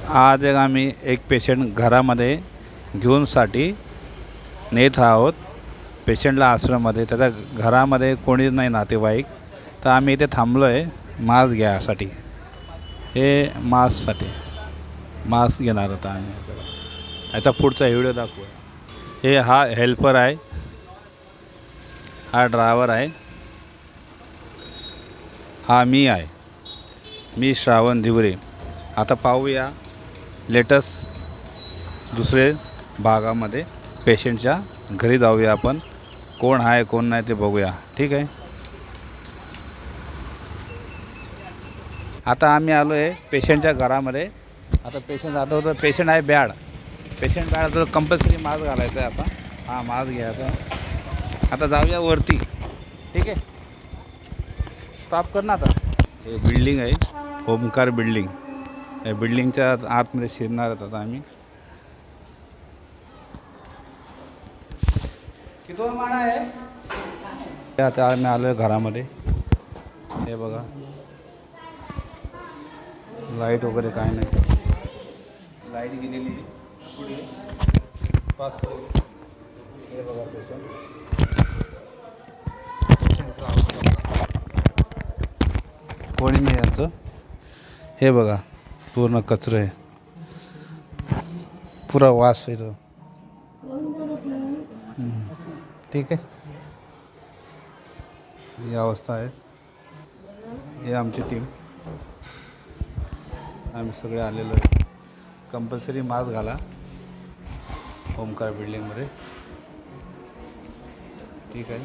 आज आम्ही एक पेशंट घरामध्ये घेऊनसाठी नेत आहोत. पेशंटला आश्रममध्ये, त्याच्या घरामध्ये कोणीच नाही नातेवाईक, तर आम्ही इथे थांबलो आहे मास्क घ्यायसाठी. हे मास्क घेणार होता आम्ही. याचा पुढचा व्हिडिओ दाखवू. हा हेल्पर आहे, हा ड्रायव्हर आहे, हा मी आहे, मी श्रावण धिवरे. आता पाहूया लेटेस्ट दुसरे भागामध्ये. पेशंटच्या घरी जाऊया आपण, कोण आहे कोण नाही ते बघूया. ठीक आहे. आता आम्ही आलो आहे पेशंटच्या घरामध्ये. आता पेशंट आता होतं, पेशंट आहे बॅड. पेशंट बॅड तर कंपल्सरी मास्क घालायचा आहे. आता हा मास्क घ्यायचा. आता जाऊया वरती. ठीक आहे, स्टॉप कर ना. आता हे बिल्डिंग आहे, ओमकार बिल्डिंग. या बिल्डिंगच्या आतमध्ये शिरणार आहेत आता आम्ही. किती माळा आहे? आता आम्ही आलो आहे घरामध्ये. हे बघा, लाईट वगैरे काय नाही, लाईट गेलेली पुढे पास. हे बघा कोणी नाही याचं. हे बघा पूर्ण कचरा आहे, पुरा वास येतो. ठीक आहे, ही अवस्था आहे. हे आमची टीम, आम्ही सगळे आलेलो आहे. कंपल्सरी मास्क घाला ओमकार बिल्डिंगमध्ये. ठीक आहे.